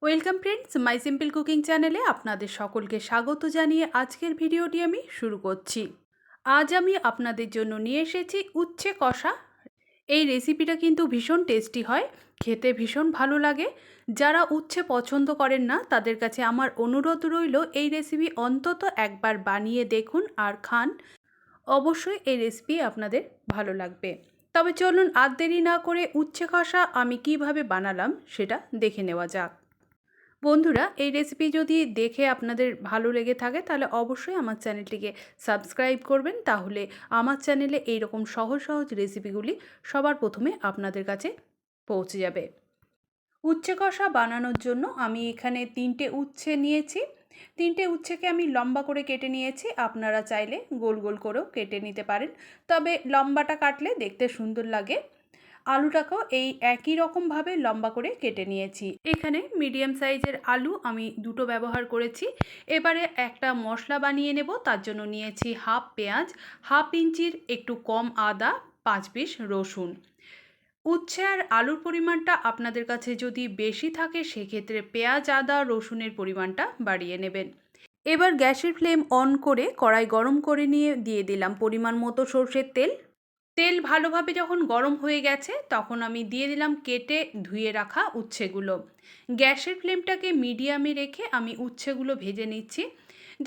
Welcome friends, মাই simple cooking চ্যানেলে আপনাদের সকলকে স্বাগত জানিয়ে আজকের ভিডিওটি আমি শুরু করছি। আজ আমি আপনাদের জন্য নিয়ে এসেছি উচ্ছে কষা। এই রেসিপিটা কিন্তু ভীষণ টেস্টি হয়, খেতে ভীষণ ভালো লাগে। যারা উচ্ছে পছন্দ করেন না তাদের কাছে আমার অনুরোধ রইল, এই রেসিপি অন্তত একবার বানিয়ে দেখুন আর খান। অবশ্যই এই রেসিপি আপনাদের ভালো লাগবে। তবে চলুন আর দেরি না করে উচ্ছে কষা আমি কিভাবে বানালাম সেটা দেখে নেওয়া যাক। বন্ধুরা, এই রেসিপি যদি দেখে আপনাদের ভালো লেগে থাকে তাহলে অবশ্যই আমার চ্যানেলটিকে সাবস্ক্রাইব করবেন, তাহলে আমার চ্যানেলে এইরকম সহজ সহজ রেসিপিগুলি সবার প্রথমে আপনাদের কাছে পৌঁছে যাবে। উচ্ছে কষা বানানোর জন্য আমি এখানে 3টে উচ্ছে নিয়েছি। 3টে উচ্ছেকে আমি লম্বা করে কেটে নিয়েছি, আপনারা চাইলে গোল গোল করেও কেটে নিতে পারেন, তবে লম্বাটা কাটলে দেখতে সুন্দর লাগে। আলুটাকেও এই একই রকমভাবে লম্বা করে কেটে নিয়েছি। এখানে মিডিয়াম সাইজের আলু আমি দুটো ব্যবহার করেছি। এবারে একটা মশলা বানিয়ে নেব, তার জন্য নিয়েছি হাফ পেঁয়াজ, হাফ ইঞ্চির একটু কম আদা, 5 পিস রসুন। উচ্ছে আর আলুর পরিমাণটা আপনাদের কাছে যদি বেশি থাকে সেক্ষেত্রে পেঁয়াজ, আদা, রসুনের পরিমাণটা বাড়িয়ে নেবেন। এবার গ্যাসের ফ্লেম অন করে কড়াই গরম করে নিয়ে দিয়ে দিলাম পরিমাণ মতো সর্ষের তেল। তেল ভালোভাবে যখন গরম হয়ে গেছে তখন আমি দিয়ে দিলাম কেটে ধুয়ে রাখা উচ্ছেগুলো। গ্যাসের ফ্লেমটাকে মিডিয়ামে রেখে আমি উচ্ছেগুলো ভেজে নিচ্ছি।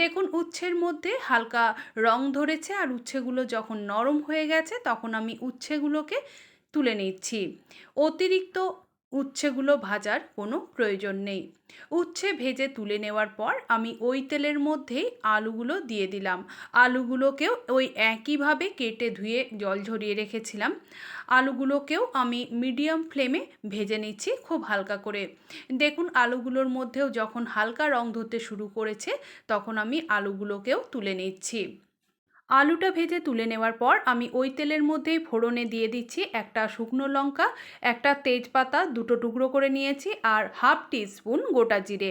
দেখুন উচ্ছের মধ্যে হালকা রং ধরেছে, আর উচ্ছেগুলো যখন নরম হয়ে গেছে তখন আমি উচ্ছেগুলোকে তুলে নিচ্ছি। অতিরিক্ত উচ্ছেগুলো ভাজার কোনো প্রয়োজন নেই। উচ্ছে ভেজে তুলে নেওয়ার পর আমি ওই তেলের মধ্যেই আলুগুলো দিয়ে দিলাম। আলুগুলোকেও ওই একইভাবে কেটে ধুয়ে জল ঝরিয়ে রেখেছিলাম। আলুগুলোকেও আমি মিডিয়াম ফ্লেমে ভেজে নিচ্ছি খুব হালকা করে। দেখুন আলুগুলোর মধ্যেও যখন হালকা রং ধরতে শুরু করেছে তখন আমি আলুগুলোকেও তুলে নিচ্ছি। আলুটা ভেজে তুলে নেওয়ার পর আমি ওই তেলের মধ্যেই ফোড়নে দিয়ে দিচ্ছি একটা শুকনো লঙ্কা, একটা তেজপাতা দুটো টুকরো করে নিয়েছি, আর হাফ টিস্পুন গোটা জিরে।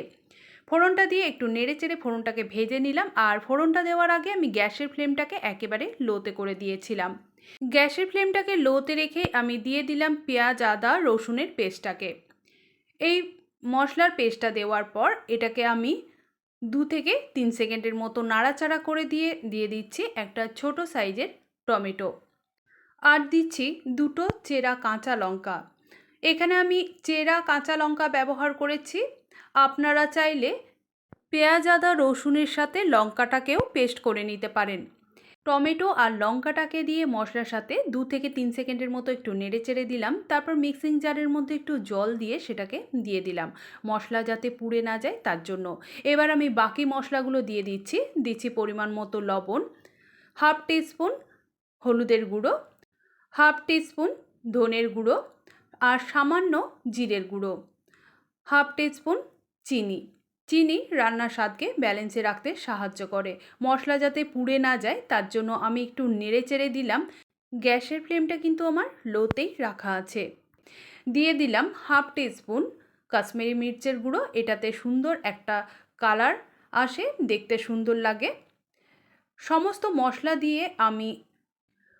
ফোড়নটা দিয়ে একটু নেড়েচেড়ে ফোড়নটাকে ভেজে নিলাম, আর ফোড়নটা দেওয়ার আগে আমি গ্যাসের ফ্লেমটাকে একেবারে লোতে করে দিয়েছিলাম। গ্যাসের ফ্লেমটাকে লোতে রেখে আমি দিয়ে দিলাম পেঁয়াজ, আদা, রসুনের পেস্টটাকে। এই মশলার পেস্টটা দেওয়ার পর এটাকে আমি 2 থেকে 3 সেকেন্ডের মতো নাড়াচাড়া করে দিয়ে দিচ্ছি একটা ছোট সাইজের টমেটো, আর দিচ্ছি দুটো চেরা কাঁচা লঙ্কা। এখানে আমি চেরা কাঁচা লঙ্কা ব্যবহার করেছি। আপনারা চাইলে পেঁয়াজ, আদা, রসুনের সাথে লঙ্কাটাকেও পেস্ট করে নিতে পারেন। টমেটো আর লঙ্কাটাকে দিয়ে মশলার সাথে 2 থেকে 3 সেকেন্ডের মতো একটু নেড়েচেড়ে দিলাম, তারপর মিক্সিং জারের মধ্যে একটু জল দিয়ে সেটাকে দিয়ে দিলাম মশলা যাতে পুড়ে না যায় তার জন্য। এবার আমি বাকি মশলাগুলো দিয়ে দিচ্ছি পরিমাণ মতো লবণ, হাফ টিস্পুন হলুদের গুঁড়ো, হাফ টিস্পুন ধনের গুঁড়ো, আর সামান্য জিরের গুঁড়ো, হাফ টিস্পুন চিনি। চিনি রান্নার স্বাদকে ব্যালেন্সে রাখতে সাহায্য করে। মশলা যাতে পুড়ে না যায় তার জন্য আমি একটু নেড়েচেড়ে দিলাম। গ্যাসের ফ্লেমটা কিন্তু আমার লোতেই রাখা আছে। দিয়ে দিলাম হাফ টিস্পুন কাশ্মীরি মির্চের গুঁড়ো, এটাতে সুন্দর একটা কালার আসে, দেখতে সুন্দর লাগে। সমস্ত মশলা দিয়ে আমি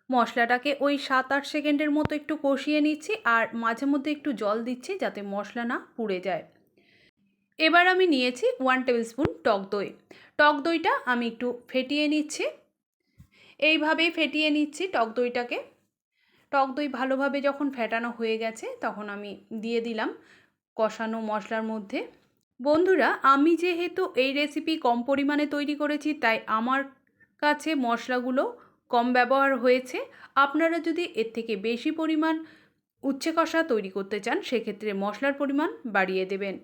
মশলাটাকে ওই 7-8 সেকেন্ডের মতো একটু কষিয়ে নিচ্ছি, আর মাঝে মধ্যে একটু জল দিচ্ছি যাতে মশলা না পুড়ে যায়। এবার আমি নিয়েছি 1 টেবিল স্পুন টক দই। টক দইটা আমি একটু ফেটিয়ে নিচ্ছি। এইভাবেই ফেটিয়ে নিচ্ছি টক দইটাকে। টক দই ভালোভাবে যখন ফেটানো হয়ে গেছে তখন আমি দিয়ে দিলাম কষানো মশলার মধ্যে। বন্ধুরা, আমি যেহেতু এই রেসিপি কম পরিমাণে তৈরি করেছি তাই আমার কাছে মশলাগুলো কম ব্যবহার হয়েছে। আপনারা যদি এর থেকে বেশি পরিমাণ উচ্ছে কষা তৈরি করতে চান সেক্ষেত্রে মশলার পরিমাণ বাড়িয়ে দেবেন।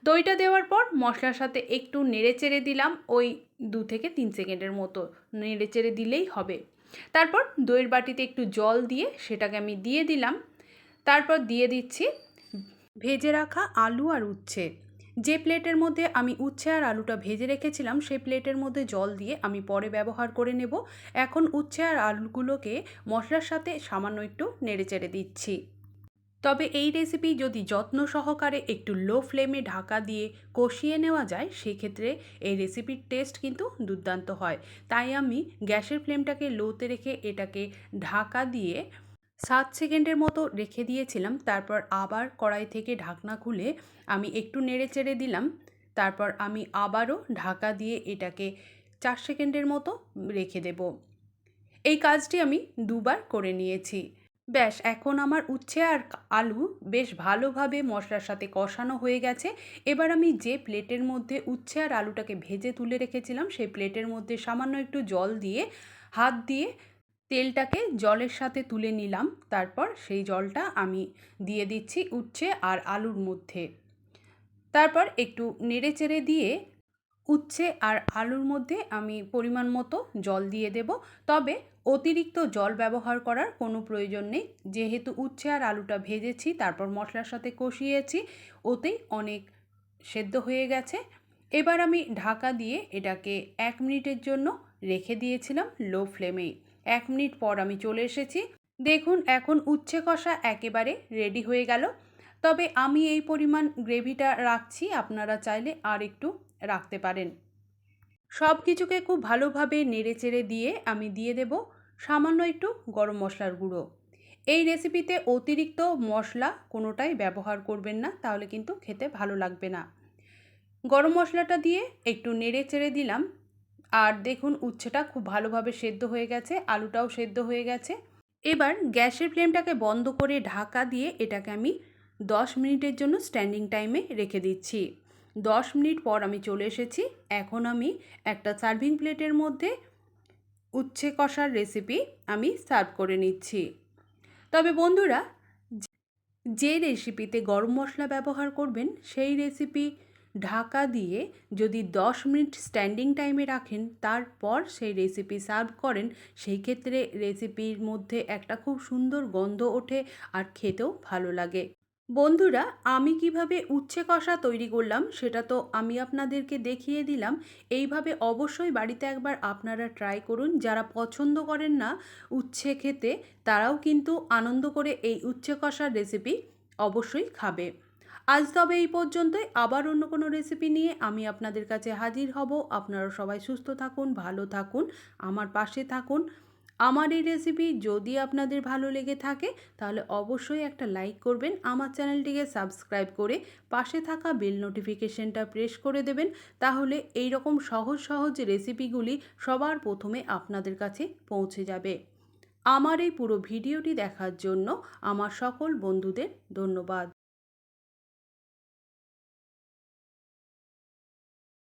দইটা দেওয়ার পর মশলার সাথে একটু নেড়েচেড়ে দিলাম, ওই 2 থেকে 3 সেকেন্ডের মতো নেড়েচেড়ে দিলেই হবে। তারপর দইয়ের বাটিতে একটু জল দিয়ে সেটাকে আমি দিয়ে দিলাম। তারপর দিয়ে দিচ্ছি ভেজে রাখা আলু আর উচ্ছে। যে প্লেটের মধ্যে আমি উচ্ছে আর আলুটা ভেজে রেখেছিলাম সেই প্লেটের মধ্যে জল দিয়ে আমি পরে ব্যবহার করে নেব। এখন উচ্ছে আর আলুগুলোকে মশলার সাথে সামান্য একটু নেড়েচেড়ে দিচ্ছি। তবে এই রেসিপি যদি যত্ন সহকারে একটু লো ফ্লেমে ঢাকা দিয়ে কষিয়ে নেওয়া যায় সেক্ষেত্রে এই রেসিপির টেস্ট কিন্তু দুর্দান্ত হয়। তাই আমি গ্যাসের ফ্লেমটাকে লোতে রেখে এটাকে ঢাকা দিয়ে 7 সেকেন্ডের মতো রেখে দিয়েছিলাম। তারপর আবার কড়াই থেকে ঢাকনা খুলে আমি একটু নেড়েচেড়ে দিলাম। তারপর আমি আবারও ঢাকা দিয়ে এটাকে 4 সেকেন্ডের মতো রেখে দেব। এই কাজটি আমি 2 বার করে নিয়েছি। ব্যাস, এখন আমার উচ্ছে আর আলু বেশ ভালোভাবে মশলার সাথে কষানো হয়ে গেছে। এবার আমি যে প্লেটের মধ্যে উচ্ছে আর আলুটাকে ভেজে তুলে রেখেছিলাম, সেই প্লেটের মধ্যে সামান্য একটু জল দিয়ে হাত দিয়ে তেলটাকে জলের সাথে তুলে নিলাম। তারপর সেই জলটা আমি দিয়ে দিচ্ছি উচ্ছে আর আলুর মধ্যে। তারপর একটু নেড়েচেড়ে দিয়ে উচ্ছে আর আলুর মধ্যে আমি পরিমাণ মতো জল দিয়ে দেব। তবে অতিরিক্ত জল ব্যবহার করার কোনো প্রয়োজন নেই। যেহেতু উচ্ছে আর আলুটা ভেজেছি, তারপর মশলার সাথে কষিয়েছি, ওতেই অনেক সেদ্ধ হয়ে গেছে। এবার আমি ঢাকা দিয়ে এটাকে 1 মিনিটের জন্য রেখে দিয়েছিলাম লো ফ্লেমেই। 1 মিনিট পর আমি চলে এসেছি। দেখুন, এখন উচ্ছে কষা একেবারে রেডি হয়ে গেল। তবে আমি এই পরিমাণ গ্রেভিটা রাখছি, আপনারা চাইলে আর একটু রাখতে পারেন। সব কিছুকে খুব ভালোভাবে নেড়েচেড়ে দিয়ে আমি দিয়ে দেব সামান্য একটু গরম মশলার গুঁড়ো। এই রেসিপিতে অতিরিক্ত মশলা কোনোটাই ব্যবহার করবেন না, তাহলে কিন্তু খেতে ভালো লাগবে না। গরম মশলাটা দিয়ে একটু নেড়েচেড়ে দিলাম। আর দেখুন, উচ্ছেটা খুব ভালোভাবে সেদ্ধ হয়ে গেছে, আলুটাও সেদ্ধ হয়ে গেছে। এবার গ্যাসের ফ্লেমটাকে বন্ধ করে ঢাকা দিয়ে এটাকে আমি 10 মিনিটের জন্য স্ট্যান্ডিং টাইমে রেখে দিচ্ছি। 10 মিনিট পর আমি চলে এসেছি। এখন আমি একটা সার্ভিং প্লেটের মধ্যে উচ্ছে কষার রেসিপি আমি সার্ভ করে নিচ্ছি। তবে বন্ধুরা, যে রেসিপিতে গরম মশলা ব্যবহার করবেন, সেই রেসিপি ঢাকা দিয়ে যদি 10 মিনিট স্ট্যান্ডিং টাইমে রাখেন, তারপর সেই রেসিপি সার্ভ করেন, সেই ক্ষেত্রে রেসিপির মধ্যে একটা খুব সুন্দর গন্ধ ওঠে আর খেতেও ভালো লাগে। বন্ধুরা, আমি কিভাবে উচ্ছে কষা তৈরি করলাম সেটা তো আমি আপনাদেরকে দেখিয়ে দিলাম। এইভাবে অবশ্যই বাড়িতে একবার আপনারা ট্রাই করুন। যারা পছন্দ করেন না উচ্ছে খেতে, তারাও কিন্তু আনন্দ করে এই উচ্ছে কষার রেসিপি অবশ্যই খাবে। আজ তবে এই পর্যন্তই। আবার অন্য কোনো রেসিপি নিয়ে আমি আপনাদের কাছে হাজির হব। আপনারা সবাই সুস্থ থাকুন, ভালো থাকুন, আমার পাশে থাকুন। আমার এই রেসিপি যদি আপনাদের ভালো লেগে থাকে, তাহলে অবশ্যই একটা লাইক করবেন, আমার চ্যানেলটিকে সাবস্ক্রাইব করে পাশে থাকা বেল নোটিফিকেশনটা প্রেস করে দেবেন। তাহলে এই রকম সহজ সহজ রেসিপিগুলি সবার প্রথমে আপনাদের কাছে পৌঁছে যাবে। আমার এই পুরো ভিডিওটি দেখার জন্য আমার সকল বন্ধুদের ধন্যবাদ।